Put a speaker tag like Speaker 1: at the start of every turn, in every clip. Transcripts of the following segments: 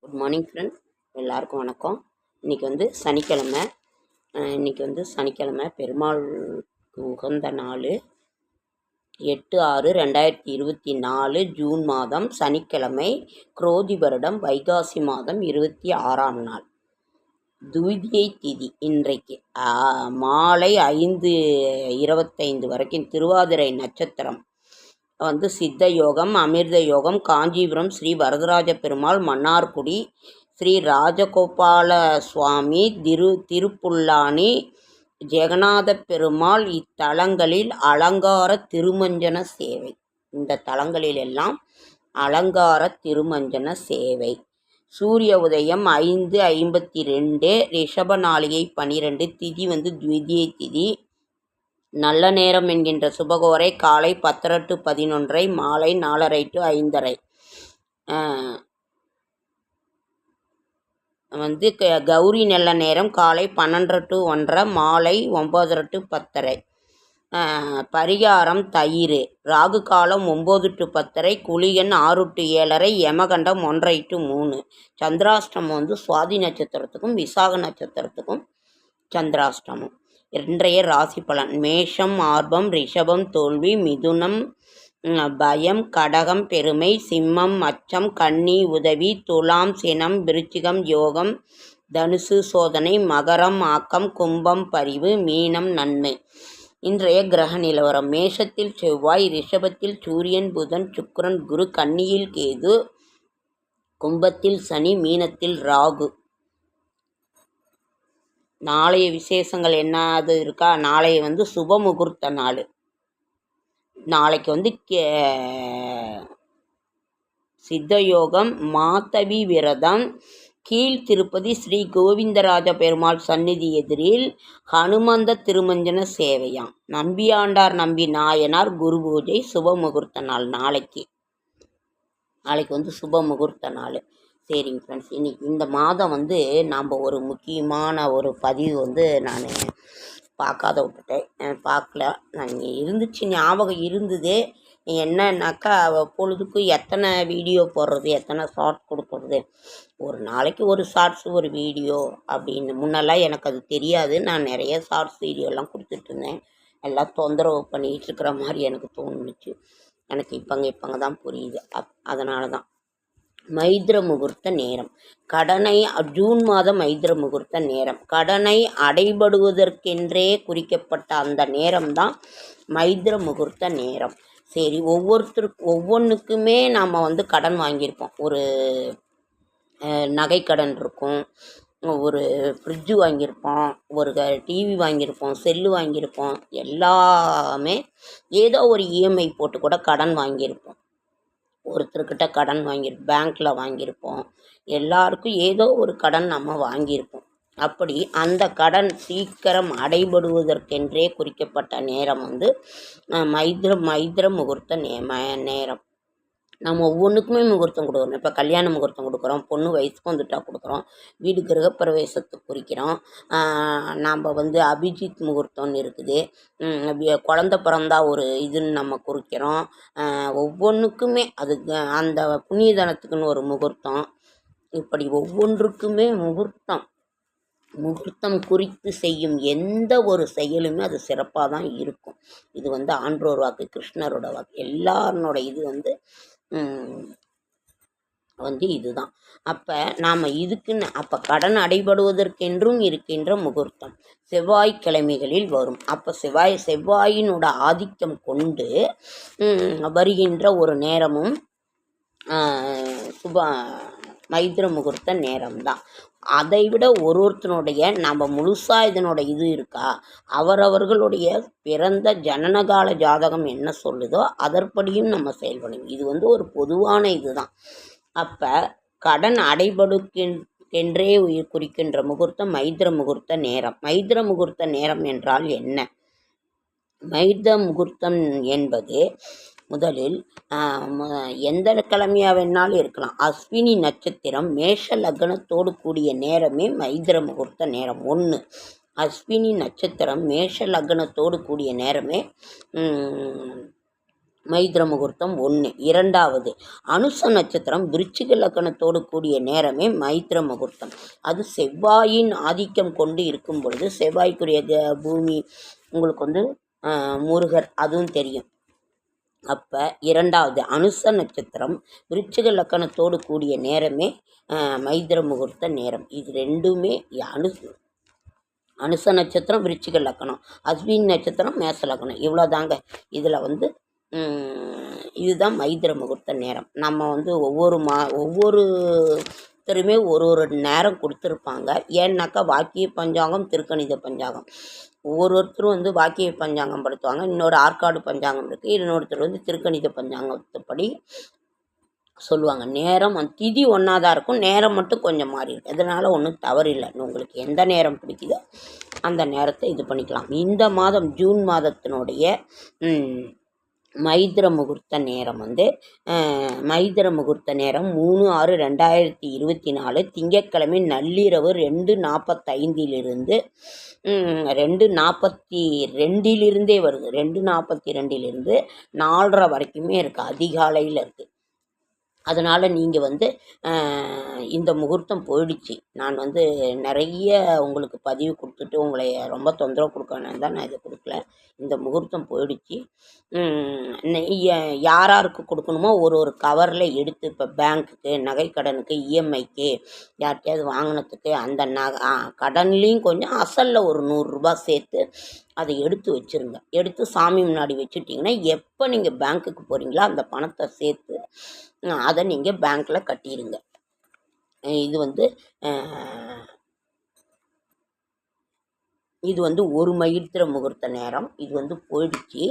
Speaker 1: Good morning friend, எல்லாருக்கும் வணக்கம். இன்றைக்கி சனிக்கிழமை பெருமாளுக்கு உகந்த நாள் 8/6/2024 ஜூன் மாதம் சனிக்கிழமை, குரோதி வருடம் வைகாசி மாதம் 26ஆம் நாள், துவிதியை திதி. இன்றைக்கு மாலை 5:25 வரைக்கும் திருவாதிரை நட்சத்திரம் சித்த யோகம், அமிர்த யோகம். காஞ்சிபுரம் ஸ்ரீ வரதராஜ பெருமாள், மன்னார்குடி ஸ்ரீ ராஜகோபால சுவாமி, திருப்புல்லானி ஜெகநாத பெருமாள். இத்தலங்களில் அலங்கார திருமஞ்சன சேவை. இந்த தலங்களிலெல்லாம் அலங்கார திருமஞ்சன சேவை. சூரிய உதயம் 5:52, ரிஷப நாளிகை 12, திதி துவிதியை திதி. நல்ல நேரம் என்கின்ற சுபகோரை காலை 10:30 to 11:30, மாலை 4:30 to 5:30. கௌரி நல்ல நேரம் காலை 12:00 to 1:30, மாலை 9:30 to 10:30. பரிகாரம் தயிர். ராகு காலம் 9 to 10:30, குளிகன் 6 to 7:30, யமகண்டம் 1:30 to 3. சந்திராஷ்டமம் சுவாதி நட்சத்திரத்துக்கும் விசாக நட்சத்திரத்துக்கும் சந்திராஷ்டமம். இன்றைய ராசி பலன்: மேஷம் ஆர்வம், ரிஷபம் தோல்வி, மிதுனம் பயம், கடகம் பெருமை, சிம்மம் அச்சம், கன்னி உதவி, துலாம் சினம், விருச்சிகம் யோகம், தனுசு சோதனை, மகரம் ஆக்கம், கும்பம் பரிவு, மீனம் நன்மை. இன்றைய கிரக நிலவரம்: மேஷத்தில் செவ்வாய், ரிஷபத்தில் சூரியன், புதன், சுக்கிரன், குரு, கன்னியில் கேது, கும்பத்தில் சனி, மீனத்தில் ராகு. நாளைய விசேஷங்கள் என்னது இருக்கா? நாளைய சுப முகூர்த்த நாள். நாளைக்கு சித்த யோகம், மாதவி விரதம், கீழ் திருப்பதி ஸ்ரீ கோவிந்தராஜ பெருமாள் சந்நிதி எதிரில் ஹனுமந்த திருமஞ்சன சேவையாம். நம்பியாண்டார் நம்பி நாயனார் குரு பூஜை. சுப முகூர்த்த நாள் நாளைக்கு சுப முகூர்த்த நாள். சரிங்க ஃப்ரெண்ட்ஸ், இன்னைக்கு இந்த மாதம் நாம் ஒரு முக்கியமான ஒரு பதிவு நான் பார்க்காத விட்டுட்டேன். பார்க்கல, நான் இருந்துச்சு, ஞாபகம் இருந்தது. என்னன்னாக்கா, பொழுதுக்கு எத்தனை வீடியோ போடுறது, எத்தனை ஷார்ட் கொடுக்குறது, ஒரு நாளைக்கு ஒரு ஷார்ட்ஸு ஒரு வீடியோ அப்படின்னு. முன்னெல்லாம் எனக்கு அது தெரியாது. நான் நிறைய ஷார்ட்ஸ் வீடியோலாம் கொடுத்துட்ருந்தேன். எல்லாம் தொந்தரவு பண்ணிகிட்டு இருக்கிற மாதிரி எனக்கு தோணுச்சு. எனக்கு இப்போங்க தான் புரியுது. அதனால தான் மைத்ர முகூர்த்த நேரம். ஜூன் மாதம் மைத்ர முகூர்த்த நேரம். கடனை அடைபடுவதற்கென்றே குறிக்கப்பட்ட அந்த நேரம்தான் மைத்ர முகூர்த்த நேரம். சரி, ஒவ்வொன்றுக்குமே நாம் கடன் வாங்கியிருப்போம். ஒரு நகை கடன் இருக்கும், ஒரு ஃப்ரிட்ஜு வாங்கியிருப்போம், ஒரு டிவி வாங்கியிருப்போம், செல்லு வாங்கியிருப்போம். எல்லாமே ஏதோ ஒரு இஎம்ஐ போட்டு கூட கடன் வாங்கியிருப்போம். ஒருத்தர்கிட்ட கடன் பேங்க்கில் வாங்கியிருப்போம். எல்லாருக்கும் ஏதோ ஒரு கடன் நம்ம வாங்கியிருப்போம். அப்படி அந்த கடன் சீக்கிரம் அடைபடுவதற்கென்றே குறிக்கப்பட்ட நேரம் மைத்ர முகூர்த்த நேரம். நம்ம ஒவ்வொன்றுக்குமே முகூர்த்தம் கொடுக்குறோம். இப்போ கல்யாண முகூர்த்தம் கொடுக்குறோம், பொண்ணு வயசுக்கு வந்துட்டால் கொடுக்குறோம், வீடு கிரகப்பிரவேசத்துக்கு குறிக்கிறோம். நாம் அபிஜித் முகூர்த்தம்னு இருக்குது, குழந்த பிறந்தா ஒரு இதுன்னு நம்ம குறிக்கிறோம். ஒவ்வொன்றுக்குமே அதுக்கு அந்த புண்ணியதனத்துக்குன்னு ஒரு முகூர்த்தம். இப்படி ஒவ்வொன்றுக்குமே முகூர்த்தம் குறித்து செய்யும் எந்த ஒரு செயலுமே அது சிறப்பாக தான் இருக்கும். இது ஆன்றோர் வாக்கு, கிருஷ்ணரோட வாக்கு. எல்லாருனோட இது இதுதான். அப்போ நாம் இதுக்குன்னு கடன் அடைபடுவதற்கென்றும் இருக்கின்ற முகூர்த்தம் செவ்வாய்க்கிழமைகளில் வரும். அப்போ செவ்வாயினோட ஆதிக்கம் கொண்டு வருகின்ற ஒரு நேரமும் மைத்ர முகூர்த்த நேரம்தான். அதை விட ஒருத்தனுடைய நம்ம முழுசாக இதனோட இது இருக்கா, அவரவர்களுடைய பிறந்த ஜனனகால ஜாதகம் என்ன சொல்லுதோ அதற்படியும் நம்ம செயல்படும். இது ஒரு பொதுவான இதுதான். அப்போ கடன் அடைபடுக்கென்றே குறிக்கின்ற முகூர்த்தம் மைத்ர முகூர்த்த நேரம். மைத்ர முகூர்த்த நேரம் என்றால் என்ன? மைத்ர முகூர்த்தம் என்பது முதலில் எந்த கிழமையாக வேணாலும் இருக்கலாம். அஸ்வினி நட்சத்திரம் மேஷ லக்னத்தோடு கூடிய நேரமே மைத்ர முகூர்த்த நேரம். ஒன்று, அஸ்வினி நட்சத்திரம் மேஷ லக்னத்தோடு கூடிய நேரமே மைத்ர முகூர்த்தம் 1. 2வது அனுச நட்சத்திரம் விருச்சிக லக்கணத்தோடு கூடிய நேரமே மைத்ர முகூர்த்தம். அது செவ்வாயின் ஆதிக்கம் கொண்டு இருக்கும் பொழுது, செவ்வாய்க்குரிய பூமி உங்களுக்கு வந்து முருகர், அதுவும் தெரியும். அப்போ 2வது அனுச நட்சத்திரம் விருச்சிக லக்கணத்தோடு கூடிய நேரமே மைத்ர முகூர்த்த நேரம். இது ரெண்டுமே அனுச நட்சத்திரம் விருச்சிக லக்கணம், அஸ்வின் நட்சத்திரம் மேச லக்கணம், இவ்வளோதாங்க. இதில் வந்து இதுதான் மைத்ர முகூர்த்த நேரம். நம்ம வந்து ஒவ்வொருத்தருமே ஒரு நேரம் கொடுத்துருப்பாங்க. ஏன்னாக்கா வாக்கிய பஞ்சாங்கம், திருக்கணித பஞ்சாங்கம், ஒவ்வொருத்தரும் வந்து வாக்கிய பஞ்சாங்கம் படுத்துவாங்க. இன்னொரு ஆற்காடு பஞ்சாங்கம் இருக்குது. இன்னொருத்தர் வந்து திருக்கணித பஞ்சாங்கப்படி சொல்லுவாங்க. நேரம் திதி ஒன்றா தான் இருக்கும், நேரம் மட்டும் கொஞ்சம் மாறி இருக்கும். இதனால் ஒன்றும் தவறு இல்லை. உங்களுக்கு எந்த நேரம் பிடிக்குதோ அந்த நேரத்தை இது பண்ணிக்கலாம். இந்த மாதம் ஜூன் மாதத்தினுடைய மைத்ர முகூர்த்த நேரம் வந்து மைத்ர முகூர்த்த நேரம் 3/6/2024 திங்கட்கிழமை நள்ளிரவு 2:45 2:42 வருது. 2:42 4:30 வரைக்குமே இருக்குது, அதிகாலையில் இருக்குது. அதனால் நீங்கள் வந்து இந்த முகூர்த்தம் போயிடுச்சு. நான் வந்து நிறைய உங்களுக்கு பதிவு கொடுத்துட்டு உங்களை ரொம்ப தொந்தரவு கொடுக்கணும் தான் நான் இதை கொடுக்கல. இந்த முகூர்த்தம் போயிடுச்சு. யாராருக்கு கொடுக்கணுமோ ஒரு கவரில் எடுத்து, இப்போ பேங்க்குக்கு, நகைக்கடனுக்கு, இஎம்ஐக்கு, யார்கிட்டையாவது வாங்கினதுக்கு, அந்த கடன்லேயும் கொஞ்சம் அசலில் ஒரு 100 ரூபா சேர்த்து அதை எடுத்து வச்சுருங்க. எடுத்து சாமி முன்னாடி வச்சுட்டிங்கன்னா எப்போ நீங்கள் பேங்க்குக்கு போகிறீங்களோ அந்த பணத்தை சேர்த்து அதை நீங்கள் பேங்க்கில் கட்டிடுங்க. இது வந்து ஒரு மைத்ர முகூர்த்த நேரம். இது வந்து போயிடுச்சு.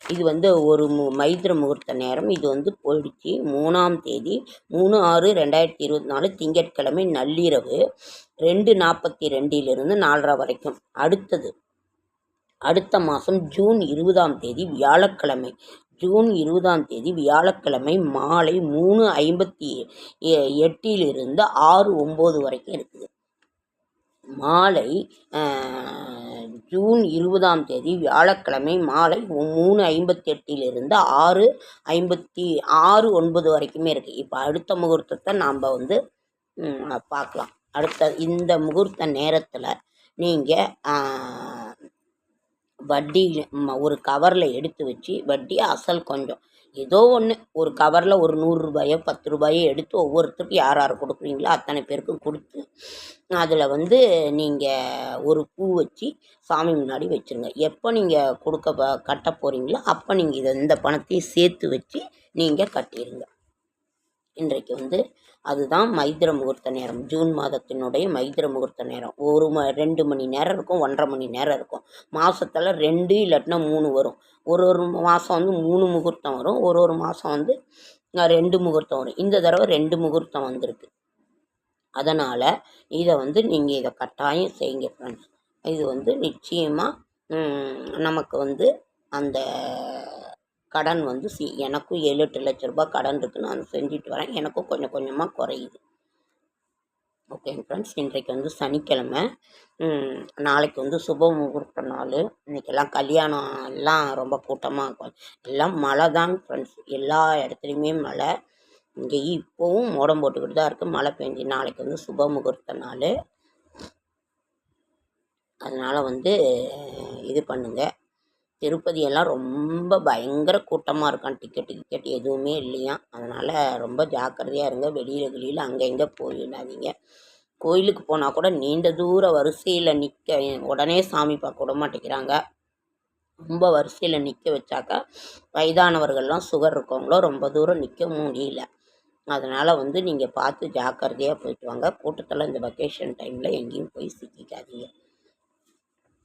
Speaker 1: இது வந்து ஒரு மைத்ர முகூர்த்த நேரம். இது வந்து போயிடுச்சு. 3ஆம் தேதி 3/6/2024 திங்கட்கிழமை நள்ளிரவு 2:42 4:30 வரைக்கும். அடுத்த மாதம் ஜூன் 20ஆம் தேதி வியாழக்கிழமை, ஜூன் 20ஆம் தேதி வியாழக்கிழமை மாலை 3:58 6:09 வரைக்கும் இருக்குது. மாலை ஜூன் 20ஆம் தேதி வியாழக்கிழமை மாலை 3:58 6:09 வரைக்குமே இருக்குது. இப்போ அடுத்த முகூர்த்தத்தை நாம் வந்து பார்க்கலாம். இந்த முகூர்த்த நேரத்தில் நீங்கள் வட்டி ஒரு கவரில் எடுத்து வச்சு, வட்டி அசல் கொஞ்சம் ஏதோ ஒன்று ஒரு கவரில் ஒரு 100 ரூபாயோ 10 ரூபாயோ எடுத்து ஒவ்வொருத்தருக்கும் யார் கொடுக்குறீங்களோ அத்தனை பேருக்கும் கொடுத்து, அதில் வந்து நீங்கள் ஒரு பூ வச்சு சாமி முன்னாடி வச்சுருங்க. எப்போ நீங்கள் கட்ட போகிறீங்களோ அப்போ நீங்கள் இந்த பணத்தையும் சேர்த்து வச்சு நீங்கள் கட்டிடுங்க. இன்றைக்கு வந்து அதுதான் மைத்ர முகூர்த்த நேரம். ஜூன் மாதத்தினுடைய மைத்ர முகூர்த்த நேரம் 2 மணி நேரம் இருக்கும், 1.5 மணி நேரம் இருக்கும். மாதத்தில் 2 இல்லாட்டினா 3 வரும். ஒரு மாதம் வந்து 3 முகூர்த்தம் வரும், ஒரு மாதம் வந்து 2 முகூர்த்தம் வரும். இந்த தடவை 2 முகூர்த்தம் வந்திருக்கு. அதனால் இதை வந்து நீங்கள் இதை கட்டாயம் செய்யுங்க ஃப்ரெண்ட்ஸ். இது வந்து நிச்சயமாக நமக்கு வந்து அந்த கடன் வந்து எனக்கும் 7-8 லட்ச ரூபாய் கடன் இருக்குது. நான் செஞ்சுட்டு வரேன். எனக்கும் கொஞ்சம் கொஞ்சமாக குறையுது. ஓகேங்க ஃப்ரெண்ட்ஸ், இன்றைக்கு வந்து சனிக்கிழமை. நாளைக்கு வந்து சுப முகூர்த்த நாள். இன்றைக்கெல்லாம் கல்யாணம் எல்லாம் ரொம்ப கூட்டமாக இருக்கும். எல்லாம் மழை தாங்க ஃப்ரெண்ட்ஸ், எல்லா இடத்துலையுமே மழை. இங்கே இப்போவும் மோடம் போட்டுக்கிட்டு தான் இருக்குது, மழை பெஞ்சு. நாளைக்கு வந்து சுப முகூர்த்த நாள். அதனால் வந்து இது பண்ணுங்கள். திருப்பதியெல்லாம் ரொம்ப பயங்கர கூட்டமாக இருக்கான். டிக்கெட் எதுவுமே இல்லையா. அதனால் ரொம்ப ஜாக்கிரதையாக இருங்க. வெளியில் அங்கே இங்கே போயிடாதீங்க. கோயிலுக்கு போனால் கூட நீண்ட தூர வரிசையில் நிற்க, உடனே சாமி பார்க்க விட மாட்டேங்கிறாங்க. ரொம்ப வரிசையில் நிற்க வச்சாக்கா வயதானவர்கள்லாம் சுகர் இருக்கவங்களோ ரொம்ப தூரம் நிற்க முடியல. அதனால் வந்து நீங்கள் பார்த்து ஜாக்கிரதையாக போயிட்டு வாங்க. கூட்டத்தில் இந்த வெக்கேஷன் டைமில் எங்கேயும் போய் சிக்கிக்காதீங்க.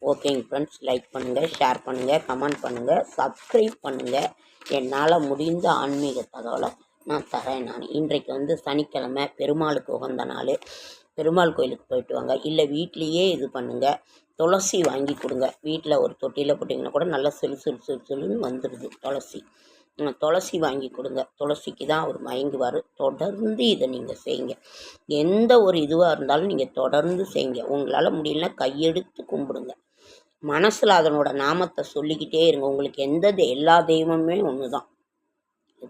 Speaker 1: ஓகேங்க ஃப்ரெண்ட்ஸ், லைக் பண்ணுங்கள், ஷேர் பண்ணுங்கள், கமெண்ட் பண்ணுங்கள், சப்ஸ்கிரைப் பண்ணுங்கள். என்னால் முடிந்த ஆன்மீக தகவலை நான் தரேன். இன்றைக்கு வந்து சனிக்கிழமை, பெருமாளுக்கு உகந்த நாள். பெருமாள் கோயிலுக்கு போயிட்டு வாங்க. இல்லை வீட்லேயே இது பண்ணுங்கள். துளசி வாங்கி கொடுங்க. வீட்டில் ஒரு தொட்டியில் போட்டிங்கன்னா கூட நல்லா சிலுன்னு வந்துடுது துளசி வாங்கி கொடுங்க. துளசிக்கு தான் அவர் மயங்குவார். தொடர்ந்து இதை நீங்கள் செய்யுங்க. எந்த ஒரு இதுவாக இருந்தாலும் நீங்கள் தொடர்ந்து செய்யுங்க. உங்களால் முடியலன்னா கையெடுத்து கும்பிடுங்க. மனசில் அதனோட நாமத்தை சொல்லிக்கிட்டே இருங்க. உங்களுக்கு எல்லா தெய்வமுமே ஒன்று தான்.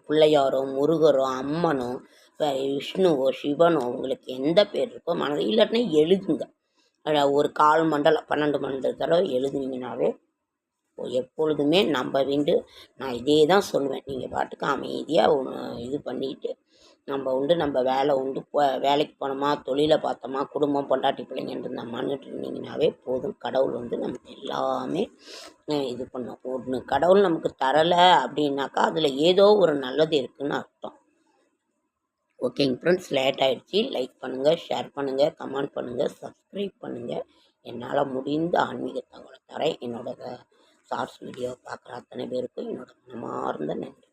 Speaker 1: பிள்ளையாரோ, முருகரோ, அம்மனோ, விஷ்ணுவோ, சிவனோ, உங்களுக்கு எந்த பேர் இருக்கோ இல்லாட்டினா எழுதுங்க. ஒரு 1/4 மண்டலம் 12 மண்டல தடவை எழுதுனீங்கன்னாவே எப்பொழுதுமே நம்ம நான் இதே தான் சொல்லுவேன். நீங்கள் பாட்டுக்கு அமைதியாக இது பண்ணிக்கிட்டு நம்ம வேலை உண்டு வேலைக்கு போனோமா, தொழிலை பார்த்தோமா, குடும்பம் பொண்டாட்டி பிள்ளைங்கன்னு இருந்தாமான்னுட்டு இருந்தீங்கன்னாவே போதும். கடவுள் நமக்கு எல்லாமே இது பண்ணும். ஒன்று கடவுள் நமக்கு தரலை அப்படின்னாக்கா அதில் ஏதோ ஒரு நல்லது இருக்குதுன்னு அர்த்தம். ஓகேங்க ஃப்ரெண்ட்ஸ், லேட் ஆகிடுச்சி. லைக் பண்ணுங்கள், ஷேர் பண்ணுங்கள், கமெண்ட் பண்ணுங்கள், சப்ஸ்கிரைப் பண்ணுங்கள். என்னால் முடிந்த ஆன்மீக தகவலை தரேன். என்னோட ஷார்ட்ஸ் வீடியோ பார்க்குற அத்தனை பேருக்கும் என்னோட மனமார்ந்த நன்றி.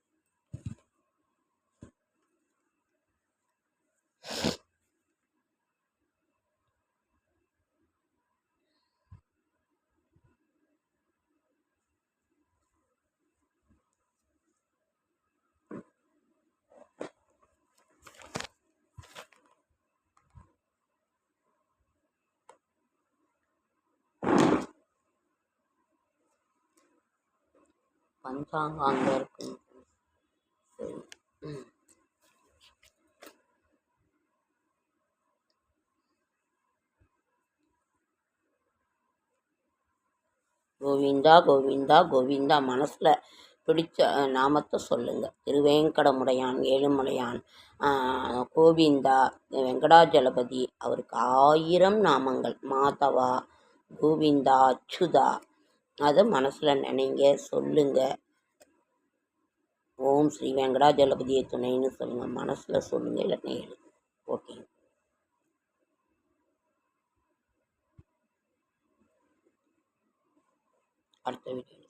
Speaker 1: பஞ்சாங்கம் அங்கே இருக்குங்க. சரி. கோவிந்தா கோவிந்தா கோவிந்தா. மனசில் பிடிச்ச நாமத்தை சொல்லுங்கள். திருவேங்கடமுடையான், ஏழுமலையான், கோவிந்தா, வெங்கடாஜலபதி, அவருக்கு 1000 நாமங்கள். மாதவா, கோவிந்தா, அச்சுதா, அதை மனசில் நினைங்க, சொல்லுங்கள். ஓம் ஸ்ரீ வெங்கடாஜலபதியை துணைன்னு சொல்லுங்கள். மனசில் சொல்லுங்கள், இல்லைன்னா எழுது. ஓகே, அடுத்த வீடியோ.